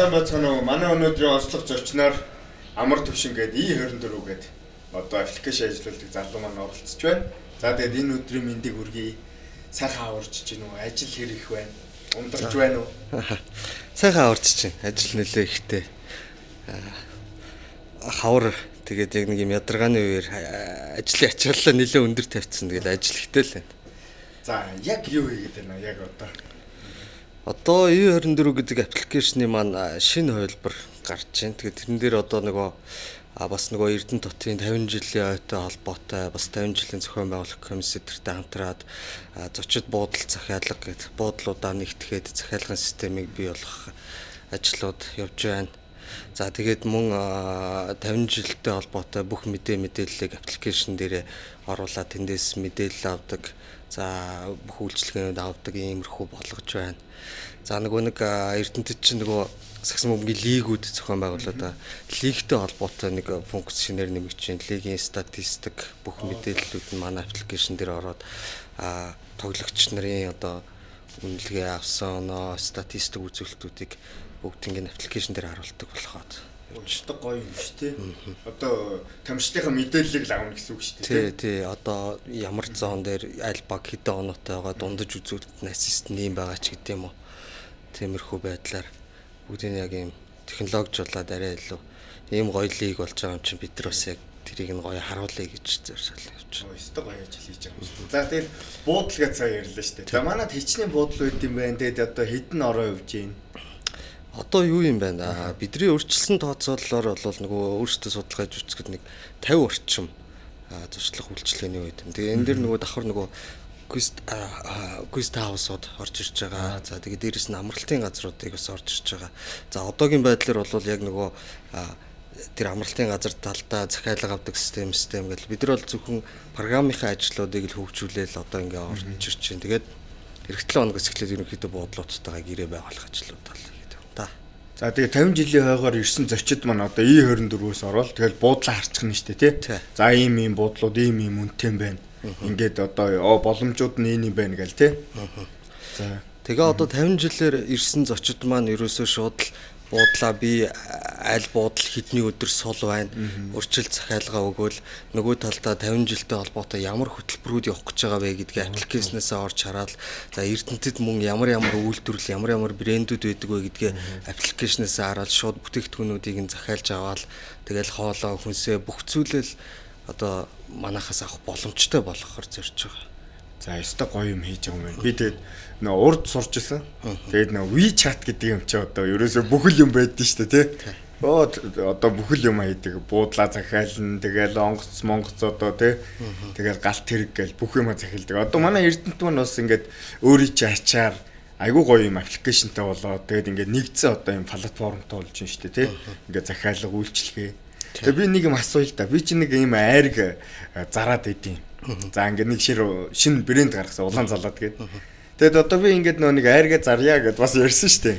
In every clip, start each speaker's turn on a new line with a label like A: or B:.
A: сайн байцгаана уу? Манай өнөөдрийн онцлог зочноор амар төвшин гээд E24 гээд одоо аппликейшн ажилладаг залуу маань оролцож байна. За тэгээд энэ өдрийн мэндийг хүргэе. Сайхан аварч чинь үү? Ажил хэр их байна? Ундарч байна уу?
B: Сайхан аварч чинь. Ажил нэлээ ихтэй. Хавар тэгээд яг нэг юм ядаргааны үеэр ажлын ачааллаа нэлээ өндөр тавьчихсан. Тэгээд ажил ихтэй л байна.
A: За яг юу хийгээд байна яг одоо?
B: Одоо E24 гэдэг аппликейшны маань шинэ хувилбар гарч байна. Тэгээд тэрэн дээр одоо нөгөө бас нөгөө Эрдэнэ хотын 50 жилийн ойтой холбоотой бас 50 жилийн зохион байгуулах комиссэдэртэй хамтраад зочид буудал захиалга гэдэг буудлуудаа нэгтгэхэд захиалгын системийг бий болгох ажлууд явж байна. За тэгээд мөн 50 жилтэй холбоотой бүх мэдээллийг аппликейшн дээр оруулаад тэндээс мэдээлэл авдаг. За бүх үйлчилгээнүүд авдаг иймэрхүү болгож байна. За нэг Эрдэнэтэд чинь нөгөө сагсан бөмбөгийн лигүүд зохион байгуулаад лигтэй холбоотой нэг функц шинээр нэмэгдэж байна. Лигийн статистик бүх мэдээллүүд нь манай аппликейшн дээр ороод тоглогч нарын одоо үнэлгээ авсан оноо статистик үзүүлэлтүүдийг бүгдийг аппликейшн дээр харуулдаг болоход
A: өчтөг гоё юм шүү дээ. Одоо тамирчдынхаа мэдээллийг л авна гэсэн үг шүү дээ.
B: Тий. Одоо ямар зоон дээр аль баг хэдэн оноотой байгаа дундаж үзүүлэлт нь ассист нэм байгаа ч гэдэм юм уу. Тиймэрхүү байдлаар бүгдийг яг ийм технологижуулаад арай илүү ийм гоё лиг болж байгаа юм чинь бид нар бас яг тэрийг нь гоё харуулъя гэж зорьсол явж байна.
A: Өчтөг гоё ажил хийж байгаа юм шүү дээ. За тэгээд буудлага цаа ярьлаа шүү дээ. За манайд хичнээн буудлал үүд юм байна. Тэгээд одоо хэдэн ороо явж байна?
B: Одоо юу юм байна? Бидний өөрчлөсөн тооцоололоор бол нөгөө өөрсдөө судалгаа хийж үзэхэд нэг 50 орчим зуршлах үйлчилгээний үед. Тэгээ энэ дэр нөгөө давхар нөгөө Quest House-ууд орж ирж байгаа. За тэгээ дээрэс нь амралтын газруудыг бас орж ирж байгаа. За одоогийн байдлаар бол яг нөгөө тэр амралтын газар талдаа захиалга авдаг систем гэл бид нар бол зөвхөн програмынхаа ажлуудыг л хөгжүүлээл одоо ингээ орж ирж байна. Тэгээд эх 7 хоногоос эхлээд ерөнхийдөө буудлуудтайгаа гэрээ байгуулах ажлууд тал хийдэг юм да.
A: За тэгээ 50 жилийн хойгоор ирсэн зочид маань одоо E24-өөс ороод тэгэл буудлаа харчих нь штэ тий. За ийм буудлууд ийм үнэтэй юм байна. Ингээд одоо боломжууд нь энэ юм байна гэл тий.
B: За тэгээ одоо 50 жилээр ирсэн зочид маань ерөөсөө шууд л буудлаа би аль буудал хэдний өдөр сул байна. Урьдчилан захиалга өгөөл нөгөө талдаа 50 жилтэй холбоотой ямар хөтөлбөрүүд явах гэж байгаа вэ гэдгийг аппликейшнээс орж хараад за Эрдэнэтэд мөн ямар үйлдвэрлэл ямар брэндүүд байдаг вэ гэдгээ аппликейшнээс хараад шууд бүтээгдэхүүнүүдийг нь захиалж аваад тэгэл хоолоо хүнсээ бүх зүйлэл одоо манахаас авах боломжтой болгохоор зорж байгаа.
A: За ёстой гоё юм хийж байгаа юм байна. Би тэгээд нөө урд сурч исэн. Тэгээд нөө WeChat гэдэг юм чи одоо ерөөсөө бүхэл юм байдсан шүү дээ тий. Одоо бүхэл юм хийдэг. Буудлаа захиална, тэгээд монгоц одоо тий. Тэгээд галт тэрэг гээл бүх юм захиалдаг. Одоо манай Эрдэнэт маань бас ингээд өөрийн чи ачаар айгуу гоё юм аппликейшнтэй болоод тэгээд ингээд нэгдсэн одоо юм платформтой болж байна шүү дээ тий. Ингээд захиалга үйлчилгээ. Тэгээд би нэг юм асууя л да. Би чи нэг юм айрг зараад идэв. За ингээд нэг шинэ брэнд гаргасан улаан залаад гээд. Тэгэд одоо би ингээд нэг айргаа зарья гэд бас ярьсан шүү дээ.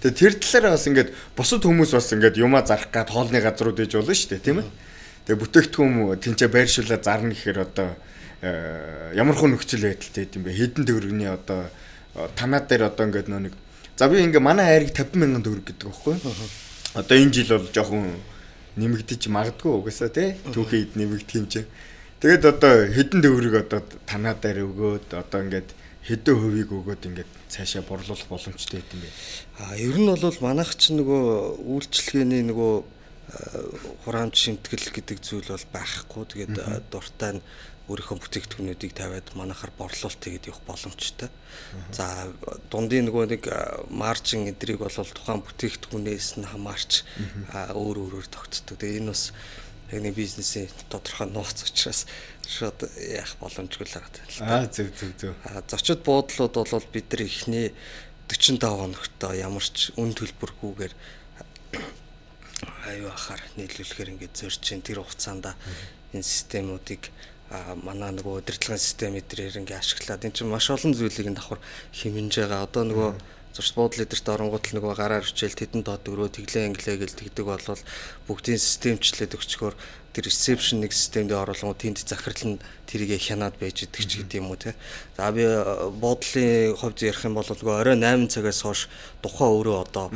A: Тэгээд тэр талаараа бас ингээд бусад хүмүүс бас ингээд юмаа зарах гад хоолны газрууд ээж болно шүү дээ, тийм ээ. Тэгээд бүтээгдэхүүн тэнцээ байршуулаад зарна гэхээр одоо ямар хүн нөхцөл байдалтай юм бэ? Хэдэн төгрөгийн одоо танаа дээр одоо ингээд нэг за би ингээд манай айрыг 50,000 төгрөг гэдэг байхгүй юу? Одоо энэ жил бол жоохон нэмэгдэж магадгүй угаасаа тий. Түүхийд нэмэгдэх юм чинь. Тэгээд одоо хэдэн төгрөг одоо танаа дээр өгөөд одоо ингээд хэдэн хувийг өгөөд ингээд цаашаа борлуулах боломжтой юм бэ?
B: Ер нь бол манайх ч нөгөө үйлчилгээний нөгөө хураамж шимтгэл гэдэг зүйл бол байхгүй. Тэгээд дуртай нь өөрийнхөө бүтээгдэхүүнүүдийг тавиад манайхаар борлуулалт хийгээд явах боломжтой. За дундын нөгөө нэг маржин эдрийг бол тухайн бүтээгдэхүүнээс нь хамаарч өөр тогтдог. Тэгээд энэ бас яг нэг бизнесийн тодорхой нууц учраас шууд яах боломжгүй л байгаа.
A: Зөв.
B: Зочид буудлууд бол бид нар эхний 45 хоногт ямар ч үн төлбөргүйгээр аюу ахаар нийлүүлэхээр ингээд зорж чинь тэр хугацаанд энэ системүүдийг манай нөгөө удирдлагын систем эдрээр ингээд ашиглаад энэ чинь маш олон зүйлийг давхар хэмнэж байгаа. Одоо нөгөө зурц буудлын эдэрт оронгууд л нөгөө гараар хичээл тэдэн доод өрөө тэглээ инглээ гэл тэгдэг болвол бүгдийн системчлээд өгчгөөр тэр ресепшн нэг системд оруулгууд тэнд захирал нь тэрийг хянаад байж идэг ч гэдэг юм уу те. За би буудлын хувьд ярих юм бол нөгөө орой 8 цагаас хойш тухайн өрөө одоо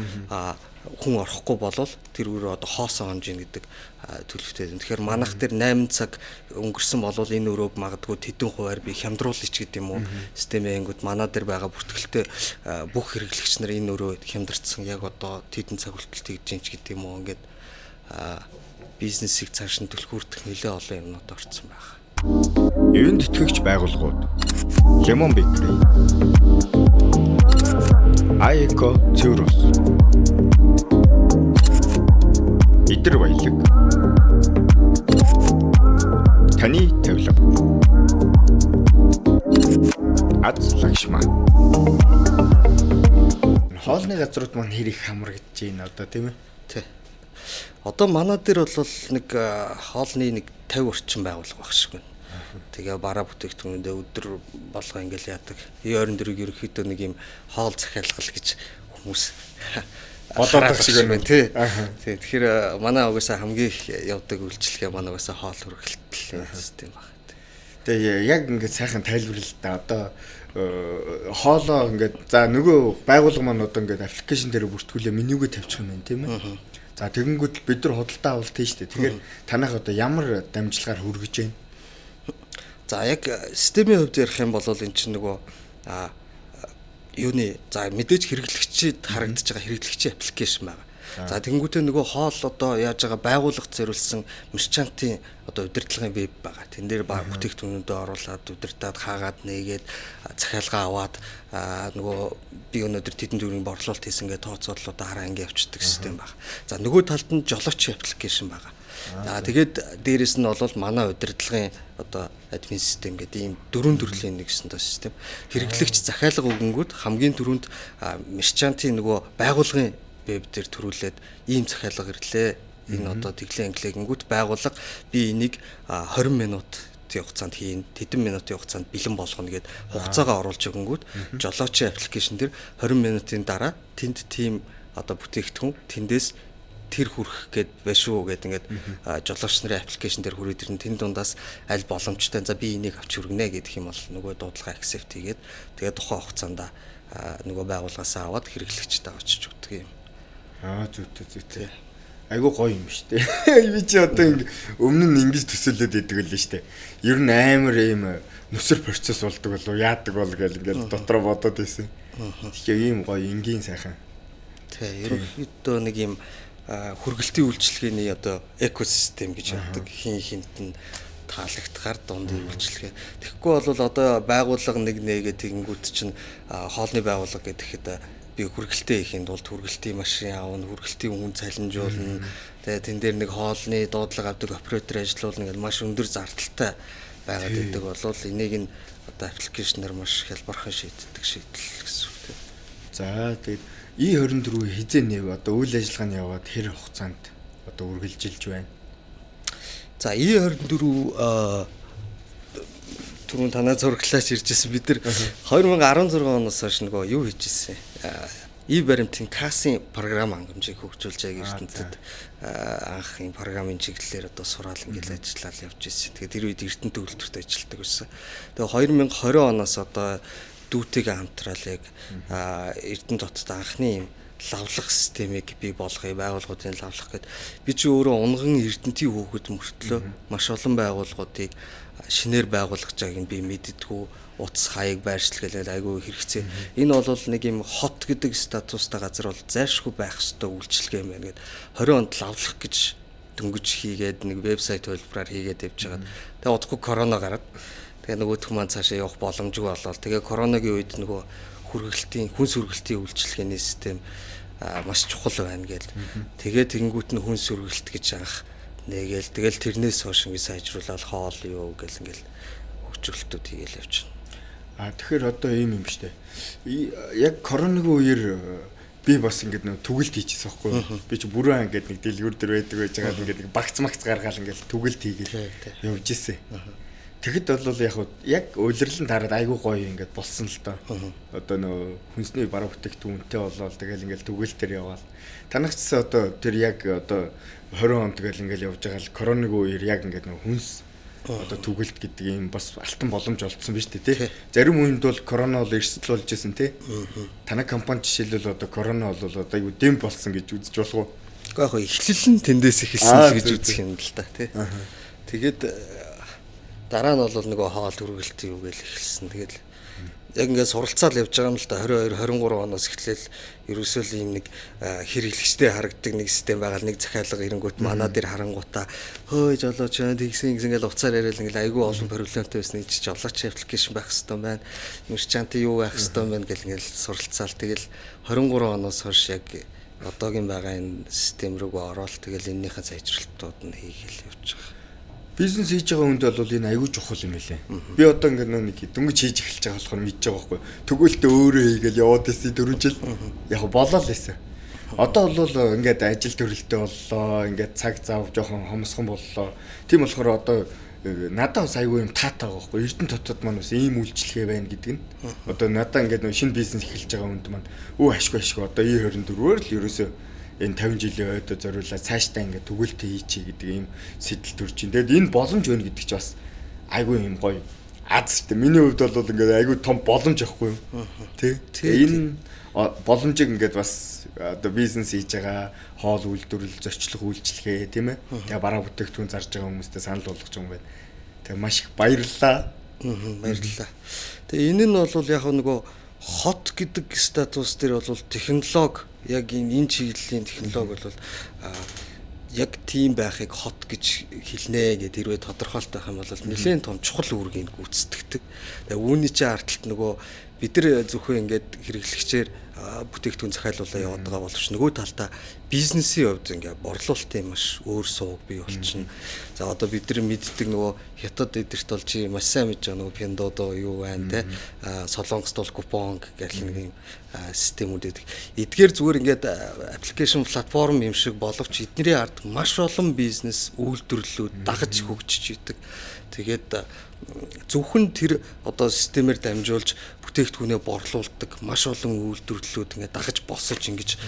B: хүн орохгүй болвол тэр үрээ одоо хоосон хонж ийн гэдэг төлөвтэй. Тэгэхээр манайх дээр 8 цаг өнгөрсөн болвол энэ өрөөг магадгүй тэдэн хувиар би хямдруулъя ч гэдэг юм уу. Системийн ангууд манаа дээр байгаа бүртгэлтэй бүх хэрэглэгч нар энэ өрөө хямдарсан яг одоо тэдэн цаг хүртэл тэгж ин ч гэдэг юм уу. Ингээд бизнесийг цааш нь түлхүүрдэх нэлээд олон юмнууд орцсон байна.
A: Эвэнд тэтгэгч байгууллагууд Lemon Bakery, Aiko Churros, Идэр баялаг, таны тавилга, Аз Лакшман. Хоолны газрууд маань хэрэг хамрагдаж байна одоо тийм ээ?
B: Тий. Одоо манай дээр бол нэг хоолны нэг 50 орчим байгуулга баг шиг байна. Тэгээ бараа бүтээгдэхүүнүүдээ өдөр болго ингээл яадаг. Ойрон дөрөв ерөөхдөө нэг юм хоол захиалгал гэж хүмүүс
A: бодоод шиг байна
B: тий. Тий. Тэгэхээр манай угаасаа хамгийн их явдаг үйлчлэгээ манай угаасаа хоол хүргэлтлийн систем баг.
A: Тэгээ яг ингээд сайхан тайлбарлал та одоо хоолоо ингээд за нөгөө байгууллага маань одоо ингээд аппликейшн дээр бүртгүүлээ менюгээ тавьчих юм байна тийм ээ. За тэгэнгүүт бид нар худалдаа авалт тийм шүү дээ. Тэгэхээр танах одоо ямар дамжлагаар хүргэж байна?
B: За яг системийн хувьд ярих юм бол эн чинь нөгөө юуны за мэдээж хэрэглэгчид харагдаж байгаа хэрэглэгчийн аппликейшн байна. За тэгэнгүүтээ нөгөө хоол одоо яаж байгаа байгууллага зориулсан мерчантын одоо удирдлагын веб байгаа. Тэн дээр бүтээгдэхүүнүүдээ оруулаад удирдаад хаагаад нээгээд захиалга аваад нөгөө би өнөөдөр тэдэн төгрөгийн борлуулалт хийсэн гэдэг тооцоололоо дараа ингээ явчихдаг систем байна. За нөгөө талд нь жолоочийн аппликейшн байгаа. За тэгээд дээрэс нь бол манай удирдлагын одоо админ систем гэдэг ийм дөрвөн төрлийн нэгсэн тоо систем. Хэрэглэгч захиалга өгөнгүүд хамгийн түрүүнд мерчантын нөгөө байгууллагын веб дээр төрүүлээд ийм захиалга ирлээ. Энэ одоо тэглэн англигэнгүүт байгууллага би энийг 20 минут хугацаанд хийн, тэдэн минутын хугацаанд бэлэн болгоно гэд хугацаагаа оруулж өгөнгүүт жолоочийн аппликейшн дээр 20 минутын дараа тэнд тим одоо бүтээгдэхүүн тэндээс тэр хүрэх гээд байна шүү гэд ингээд жолооч нарын аппликейшн дээр хүрээд ирэн тэн дундаас аль боломжтой за би энийг авч хүргэнэ гэдэг юм бол нөгөө дуудлага accept хийгээд тэгээд тухайн хугацаанд нөгөө байгууллагаасаа аваад хэрэглэгчтэй авчиж өгдөг юм.
A: Зүйтэй. Айгу гоё юм шүү дээ. Би чи одоо ингэ өмнө нь ингэж төсөөлөд идэг л шүү дээ. Ер нь амар ийм нүсэр процесс болдог болов яадаг бол гэл ингээл дотроо бодоод байсан. Тэгэхээр ийм гоё энгийн сайхан.
B: Тий, ерөнхийдөө нэг ийм хүргэлтийн үйлчилгээний одоо экосистем гэж яддаг хин хинт нь таалагдахаар дундын үйлчилгээ. Тэгэхгүй бол одоо байгууллага нэг нэгээ тэгэнгүүт чинь хоолны байгууллага гэхэд би хүргэлтээ ихийн тулд хүргэлтийн машин аавна, хүргэлтийн хүн цалинжуулна. Тэгээ тэн дээр нэг хоолны дуудлага авдаг оператор ажилуулна гэдэг маш өндөр зардалтай байгаад байдаг болвол энийг нь одоо аппликейшнээр маш хялбархан шийддэг шийдэл гэсэн үг тийм.
A: За тэгээд E24 хизээ нэв одоо үйл ажиллагааны яваад хэр хугацаанд одоо үргэлжилж байна.
B: За E24 түрүүн танаа зураглаач иржсэн бид нар 2016 оноос хойш нөгөө юу хийжсэн. E-баримтын касын програм хангамжийг хөгжүүлж байгааг Эрдэнэтэд анх энэ програмын чиглэлээр одоо сураал ингээл ажиллаад явж ирсэн. Тэгээд тэр үед Эрдэнэ төгөлтөрт ажилладаг байсан. Тэгээд 2020 оноос одоо дүүтэйгээ хамтраал яг Эрдэнэ дотод анхны юм лавлах системийг бий болгоё, байгууллагуудын лавлах гэд би чи өөрөө унган Эрдэнэтийн хөөгд мөртлөө маш олон байгууллагуудыг шинээр байгуулгаж байгааг нь би мэддэггүй утас хаяг байршилгээл айгүй хэрэгцээ. Энэ бол нэг юм хот гэдэг статустай газар бол зайлшгүй байх ёстой үйлчилгээ юм байна гэд 20 онд лавлах гэж дөнгөж хийгээд нэг вебсайт төлбөрөөр хийгээд явж байгаа. Тэгээ удахгүй корона гараад тэгээ нөгөөх маань цаашаа явах боломжгүй болоод тэгээ коронагийн үед нөгөө хүнс хүргэлтийн үйлчилгээний систем маш чухал байна гэл. Тэгээ тэгэнгүүт нь хүнс хүргэлт гэж анх нэгээл тэгэл тэрнээс хойш ингэ сайжруулаад хоол юу гэл ингээл хөгжүүлэлтүүд хийгээл явчихна.
A: Тэгэхээр одоо ийм юм штэ. Яг коронагийн үеэр би бас ингээд нэг түгэлт хийчихсэн байхгүй. Би чи бүрэн ингээд нэг дэлгүүр дээр байдаг байж байгаа ингээд нэг багц гаргаал ингээд түгэлт хийгээл явж исэн. Тэгэхэд бол яг улирлан тараад айгүй гоё ингээд болсон л доо. Одоо нөө хүнсний бараа бүтээгдэхүүнтэй болоод тэгэл ингээд түгэлтээр яваал. Танах ч одоо тэр яг одоо 20 он тэгэл ингээд явж байгаа л коронагийн үеэр яг ингээд нөө хүнс одоо түгэлт гэдэг юм бас алтан боломж олдсон биз дээ тий. Зарим үеинд бол корона бол эрсдэл болж исэн тий. Танай компани жишээлбэл одоо корона бол одоо юу дэм болсон гэж үзэж болох уу?
B: Гэхдээ яг эхлэл нь тэндээс эхэлсэн гэж үзэх юм л да тий. Тэгээд дараа нь бол нөгөө хоол үргэлт юу гээл эхэлсэн. Тэгээд яг ингээд суралцаал явж байгаа юм л да 22 23 оноос эхлээл ерөөсөө л ийм нэг хэрэглэгчтэй харагддаг нэг систем байгаа нэг захиалга ирэнгүүт манаа дээр харангуудаа хөөе жолооч тэгсэн ингээл уцаар яриад ингээл айгүй олон проблемтай байсан нэг чи жолооч аппликейшн байх хэрэгтэй байна. Мерчант юу байх хэрэгтэй байна гэл ингээл суралцаал тэгэл 23 оноос хойш яг одоогийн байгаа энэ систем рүүгээ ороод тэгэл энэнийхээ сайжралтууд нь хийгээл явж байгаа.
A: Бизнес хийж байгаа хүнд бол энэ аягүй чухал юм байлээ. Би одоо ингээд нэг дөнгөж хийж эхэлж байгаа болохоор мэдж байгаа байхгүй. Тэгвэл өөрөө хийгээл яваад ирсэн 4 жил. Яг болоо л байсан. Одоо бол ингээд ажил төрөлтөө боллоо. Ингээд цаг зав жоохон хомсхон боллоо. Тийм болохоор одоо надад бас аягүй юм таатай байгаа байхгүй. Эрдэнэ дотоод маань бас ийм үйлчлэгээ байна гэдэг нь. Одоо надад ингээд шинэ бизнес эхэлж байгаа хүнд маань ашгүй одоо E24-оор л ерөөсөө энэ 50 жилийн ойдоо зориулаад цаашдаа ингээд түгэлтээ хийчихье гэдэг ийм сэтэл төрж байна. Тэгэд энэ боломж байна гэдэг чинь бас айгүй юм гоё. Азтай. Миний хувьд бол ингээд айгүй том боломж ахгүй юу? Тэ. Энэ боломжийг ингээд бас одоо бизнес хийж байгаа хоол үйлдвэрлэл зочлох үйлчлэгээ тийм ээ. Тэгээ бараа бүтээгдэхүүн зарж байгаа хүмүүстээ санал болгож байгаа юм байна. Тэгээ маш их баярлалаа.
B: Баярлалаа. Тэгээ энэ нь бол яг нөгөө хот гэдэг статус дээр бол технологи яг энэ чиглэлийн технологи бол яг тийм байхыг хот гэж хэлнэ гэдэг хэрвээ тодорхойлт байх юм бол нэлээд том чухал үүргийг гүйцэтгэдэг. Тэгээ үүний чинь ардталт нөгөө бид нар зөвхөн ингээд хэрэглэгчээр бүтээгдэхүүн захиалуулаа яваад байгаа боловч нөгөө талдаа бизнесийн хувьд ингээд борлуулалтын маш өөр сууг бий болчихно. За одоо бид нар мэддэг нөгөө хятад эдэрт бол чи маш сайн мэдж байгаа нөгөө Pinduoduo юу байна те Солонгост бол Coupang гэх нэг юм системүүд байдаг. Эдгээр зүгээр ингээд аппликейшн платформ юм шиг боловч эдний ард маш олон бизнес үйлдвэрлэлүүд дагаж хөгжиж идэг. Тэгээд зөвхөн тэр одоо системээр дамжуулж бүтээгдэхүүнээ борлуулдаг маш олон үйлдвэрлэлүүд ингээд дагаж босож ингэж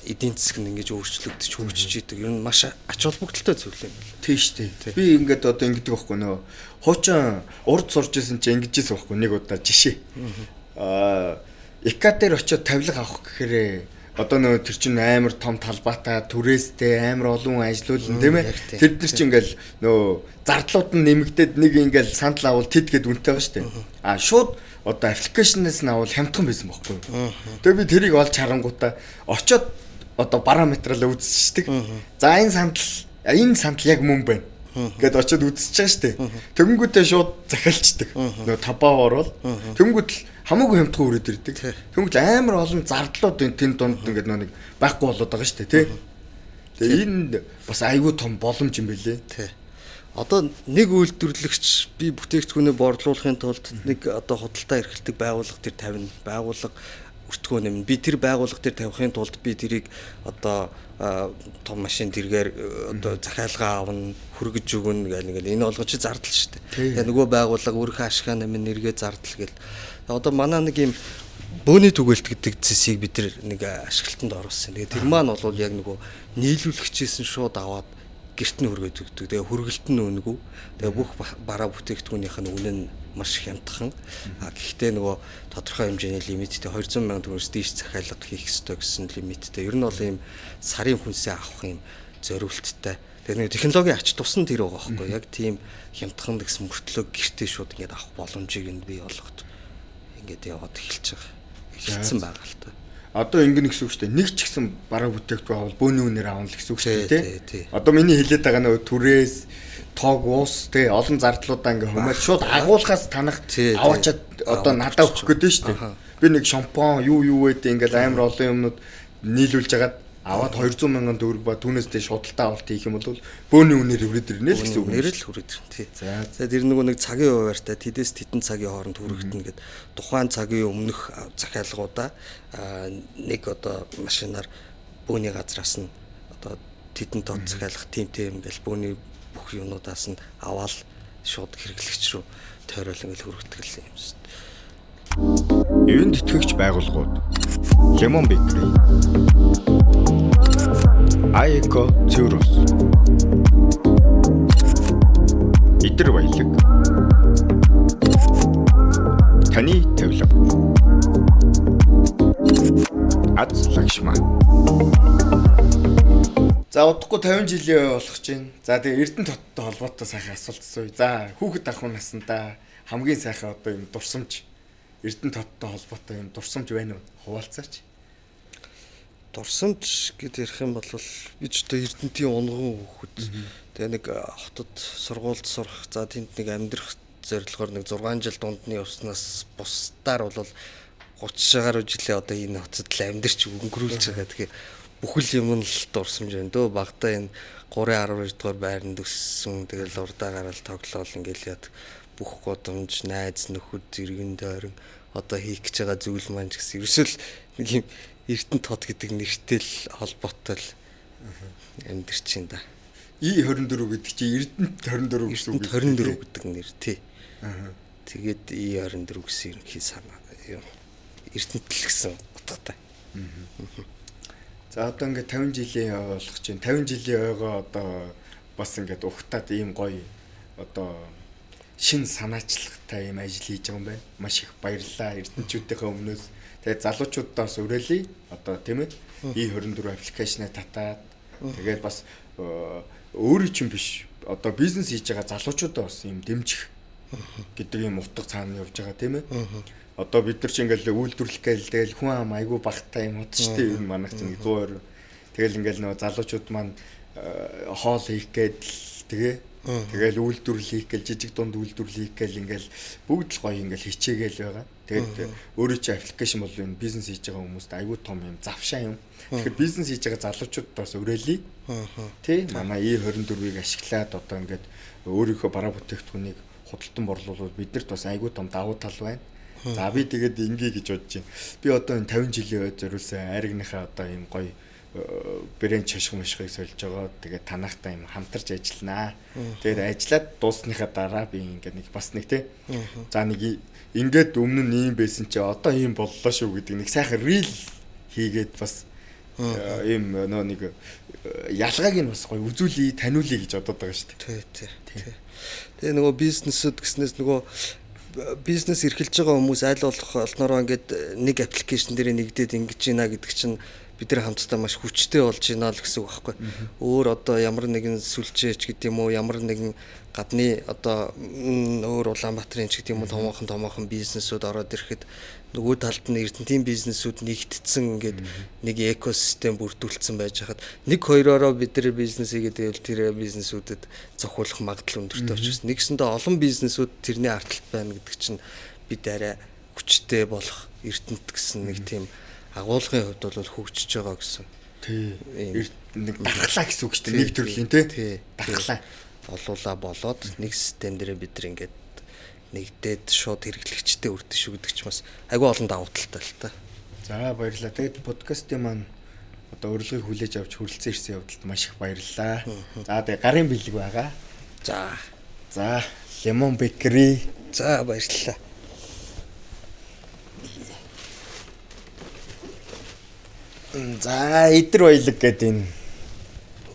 B: эдийн засаг нь ингэж өөрчлөгдөж хөгжиж идэг. Ер нь маш ач холбогдолтой зүйл юм байна.
A: Тийм шүү дээ. Би ингээд одоо ингэдэг байхгүй нөө хуучин урд сурж исэн чи ингэж исэн байхгүй нэг удаа жишээ. ИК дээр очиод тавилга авах гэхээр одоо нөө тэр чинь амар том талбайтай түрээстэй амар олон ажиллуулна тийм ээ. Тэр нар чинь ингээл нөө зардлууд нь нэмэгдээд нэг ингээл сандал авал тэд гээд үнэтэй байгаа шүү дээ. Шууд одоо аппликейшнээс нь авал хямдхан байсан байхгүй. Тэгээ би тэрийг олж харангуудаа очиод одоо параметрлаа үзчихдэг. За энэ сандал яг мөн байна. Гэт очиод үзчихэж байгаа шүү дээ. Тэгэнгүүтээ шууд захиалцдаг. Нөө табаа орвол тэгэнгүүт хамаагүй хямдхан өрөөд ирдэг. Тэгвэл амар олон зардлууд энэ дунд ингээд нэг байхгүй болоод байгаа шүү дээ, тий. Тэгээ энэ бас айгүй том боломж юм байлээ.
B: Тий. Одоо нэг үйлдвэрлэгч би бүтээгдэхүүнээ борлуулахын тулд нэг одоо худалдаа эрхэлдэг байгууллага төр тавина. Байгууллага өртгөө нэмнэ. Би тэр байгууллага төр тавихын тулд би тэрийг одоо том машин тэргээр одоо захиалгаа авна, хүргэж өгнө гэх нэг энэ болгоч зардал шүү дээ. Тэгээ нөгөө байгууллага өөрийнхөө ашигаа нэмэн нэргээ зардал гэл. Одоо манай нэг юм бөөний түгээлт гэдэг зэсийг бид нэг ашиглалтанд оруулсан. Тэгээ тэр маань бол яг нөгөө нийлүүлэгчээс нь шууд аваад гэрт нь хүргээд өгдөг. Тэгээ хүргэлт нь үнэгүй. Тэгээ бүх бараа бүтээгдэхүүнийх нь үнэ нь маш хямдхан. Гэхдээ нөгөө тодорхой хэмжээний лимиттэй 200 сая төгрөгөөс дээш захиалга хийх ёстой гэсэн лимиттэй. Ер нь бол ийм сарын хүнсээ авах юм зориулттай. Тэгээ нэг технологийн ач тус нь тэр байгаа байхгүй. Яг тийм хямдхан гэсэн мөртлөө гэртээ шууд ингээд авах боломжийг нь бий болгоод ингээд яваад эхэлж байгаа. Эхэлсэн байгаа л та.
A: Одоо ингэнэ гэсэн үг шүү дээ. Нэг ч гэсэн бараа бүтээгдэхүүн авал бөөний үнээр авах гэсэн үг шүү дээ, тий. Одоо миний хэлээд байгаа нөө түрээс тоог уус тий олон зардлуудаа ингээ хумаар шууд агуулгаас танах аваачаад одоо надад өгөх гэдэг шүү дээ. Би нэг шампунь юу гэдэг ингээл амар олон юмнууд нийлүүлж хагаад аваад 200 сая төгрөг ба түүнээс дээш худалдаа авалт хийх юм бол бөөний үнээр хүрээд ирнэ л гэсэн үг.
B: Нэрэл хүрээд ирнэ тий. За тэр нөгөө нэг цагийн хуваартай тэдэс тэтэн цагийн хооронд хүрэгдэнэ гэд тухайн цагийн өмнөх захиалгуудаа нэг одоо машинаар бөөний газраас нь одоо тэтэн тод захиалах тийм ингээл бөөний бүх юмнуудаас нь аваад шууд хэрэглэгч рүү тойрол ингээл хүргэдэг юм шүү дээ.
A: Эвэн тэтгэгч байгууллагууд Lemon Bakery, Aiko Zurus, Идэр баялаг. Таны тавилга. Аз Лакшма. За удахгүй 50 жилийн болох чинь. За тэгээ Эрдэнэ хоттой холбоотой сайхан асуулт асууя. За хүүхэд ахуй насандаа хамгийн сайхан одоо юм дурсамж Эрдэнэ хоттой холбоотой юм дурсамж байна уу? Хуваалцаач.
B: Дурсамж гэдээ ярих юм бол би ч одоо Эрдэнэтийн унган хүүхэд. Тэгээ нэг хотод сургуульд сурах, за тэнд нэг амьдрах зорилгоор нэг 6 жил дундны явснаас бусдаар бол 30 гаруй жилээ одоо энэ хотод л амьдарч өнгөрүүлж байгаа. Тэгэхээр бүхэл юм л дурсамж байна дөө. Багтаа энэ 3-12 дугаар байранд өссөн. Тэгэл урдаа гараад тоглоол ингээл яд бүх годомж, найз нөхөд, зэрэгэн дойрон одоо хийх гэж байгаа зүйл маань ч гэсэн ерөөсөл нэг юм Эрдэнэ тод гэдэг нэртэй л холбоотой л амьдарч байна да.
A: И24 гэдэг чи Эрдэнэт 24 гэсэн үг.
B: 24 гэдэг нэр тий. Тэгээд И24 гэсэн ерөнхий санаа юм. Эрдэнэт л гэсэн утгатай.
A: За одоо ингээд 50 жилийн болох чинь 50 жилийн ойгоо одоо бас ингээд ухтаад ийм гоё одоо шин санаачлагтай ийм ажил хийж байгаа юм байна. Маш их баярлалаа эрдэнэчүүдийнхээ өмнөөс. Тэгээд залуучуудаас өрөөлье. Одоо тийм ээ. И24 аппликейшнээ татаад тэгээд бас өөрөө чинь биш. Одоо бизнес хийж байгаа залуучуудаа бас ийм дэмжих гэдэг ийм утга цаана явж байгаа тийм ээ. Одоо бид нар ч ингээл үйлдвэрлэх гээл тэгэл хүн ам айгүй багтаа юм удажтэй юм манайх чинь 100%. Тэгэл ингээл нөгөө залуучууд маань хоол хийх гээл тэгээ тэгэл үйлдвэрлэх гээл жижиг дунд үйлдвэрлэх гээл ингээл бүгд л гоё ингээл хичээгээл байгаа. Тэгээд өөрөө чи аппликейшн бол энэ бизнес хийж байгаа хүмүүст айгүй том юм завшаа юм. Тэгэхээр бизнес хийж байгаа залуучуудад бас өрөөлье. Тэ манай И24-ийг ашиглаад одоо ингээд өөрийнхөө бараа бүтээгдэхүүнийг худалдан борлуулвал биднэрт бас айгүй том давуу тал байна. За би тэгээд ингээ гэж бодож байна. Би одоо энэ 50 жилийн үед зориулсан аригныхаа одоо ийм гоё брэнд шашиг мышгийг сольж байгаа. Тэгээд танахтай юм хамтарч ажилланаа. Тэгээд ажиллаад дуусныхаа дараа би ингээ нэг бас нэг тий. За нэг ингээд өмнө нь ийм байсан чи одоо ийм боллоо шүү гэдэг нэг сайхан рил хийгээд бас ийм нөө нэг ялгааг нь бас гоё үзүүлээ, таниулъя гэж бодоод байгаа шүү дээ.
B: Тий. Тэгээ нөгөө бизнесуд гэснээс нөгөө бизнес эрхэлж байгаа хүмүүс аль болох олноороо ингээд нэг аппликейшн дээр нэгдээд ингэж ийна гэдэг чинь бид нар хамтдаа маш хүчтэй болж ийна л гэсэн үг байхгүй. Өөр одоо ямар нэгэн сүлжээч гэдэг юм уу, ямар нэгэн гадны одоо өөр Улаанбаатарын ч гэдэг юм уу томоохон бизнесүүд ороод ирэхэд нөгөө талд нь Эрдэнэтийн бизнесүүд нэгтдсэн ингээд нэг экосистем бүрдүүлсэн байж хахад нэг хоёроо бид нар бизнес хийгээд байвал тэр бизнесүүдэд зохиулах магадлал өндөртэй учраас нэгсэндээ олон бизнесүүд тэрний арталт байна гэдэг чинь бид арай хүчтэй болох Эрдэнэт гэсэн нэг тийм агуулгын хувьд бол хөгжиж байгаа гэсэн.
A: Тий. Нэг дахлаа гэсэн үг шүү дээ. Нэг төрлийн тий. Дахлаа
B: олуулаа болоод нэг систем дээр бид нар ингээд нэгдээд шууд хэрэглэгчтэй өртөн шүү гэдэг ч бас айгүй олон давуу талтай л та.
A: За баярлалаа. Тэгээд подкастын маань одоо урилгыг хүлээж авч хүрэлцэн ирсэн явдалд маш их баярлалаа. За тэгээд гарын бэлэг байгаа. За Lemon Bakery.
B: За баярлалаа.
A: За Идэр баялаг гэдэг энэ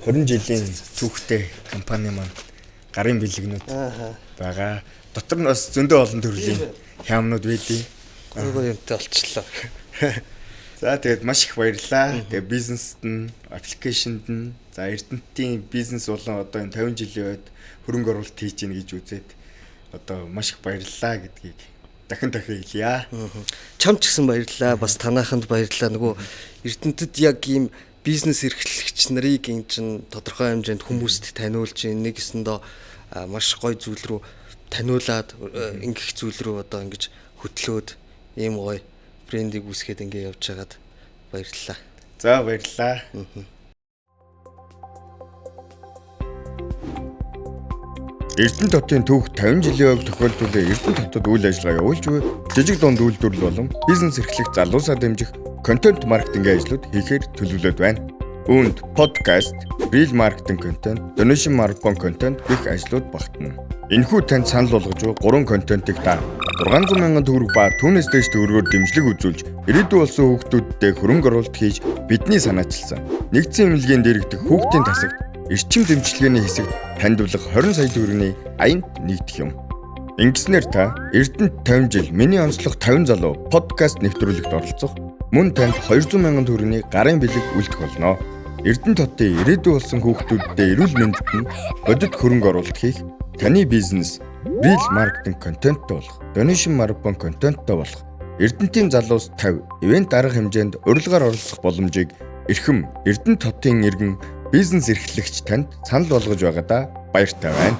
A: 20 жилийн түүхтэй компани маань гарын бэлэгнүүд байгаа. Дотор нь бас зөндөө олон төрлийн хямнууд байдیں۔
B: Гойгоо юмтай болчихлоо.
A: За тэгээд маш их баярлалаа. Тэгээд бизнест нь, аппликейшнд нь, за Эрдэнэтийн бизнес болон одоо энэ 50 жилийн үед хөрөнгө оруулалт хийж гин гэж үзээд одоо маш их баярлалаа гэдгийг дахин хэлье.
B: Чам ч гэсэн баярлалаа. Бас танааханд баярлалаа. Нөгөө Эрдэнэтэд яг ийм бизнес эрхлэгч нарыг ин чин тодорхой хэмжээнд хүмүүст таниулж нэгэсэндээ маш гоё зүйл рүү таниулаад ингэх зүйл рүү одоо ингэж хөтлөөд ийм гоё брендийг үүсгээд ингэ явж байгаад баярлалаа.
A: За баярлалаа. Эрдэнэ хотын түүх 50 жилийн өмнө тохиолдуулсан Эрдэнэ хотод үйл ажиллагаа явуулж буй жижиг дунд үйлдвэрлэл болон бизнес эрхлэх залуусаа дэмжих контент маркетингийн ажлууд хийхээр төлөвлөд байна. Үүнд подкаст, рил маркетинг контент, donation марафон контент гэх ажлууд багтана. Энэхүү танд санал болгож буй 3 контентыг та 600,000 төгрөг ба түүнээс дээш төгрөгөөр дэмжлэг үзүүлж ирээдүйн болсон хүүхдүүдтэй хөрөнгө оруулалт хийж бидний санаачилсан. Нэгдсэн эмнэлгийн дэргэдэх хүүхдийн тасагт эрчим дэмжлэгээний хэсэгт таньдуулах 20 сая төгрөгийн аянд нэгдэх юм. Ингэснээр та Эрдэнэт 50 жил миний онцлог 50 залуу подкаст нэвтрүүлэгт оролцох мөн танд 200 мянган төгрөгийн гарын бэлэг үлдэх болно. Эрдэнэт хотын ирээдүй болсон хүүхдүүддээ эрүүл мэндэд нь бодит хөрөнгө оруулалт хийх, таны бизнес real marketing контенттой болох, donation marathon контенттой болох, Эрдэнэтийн залуус 50 ивент арга хэмжээнд урилгаар оролцох боломжийг эрхэм Эрдэнэт хотын иргэн бизнес эрхлэгч танд санал болгож байгаадаа баяртай байна.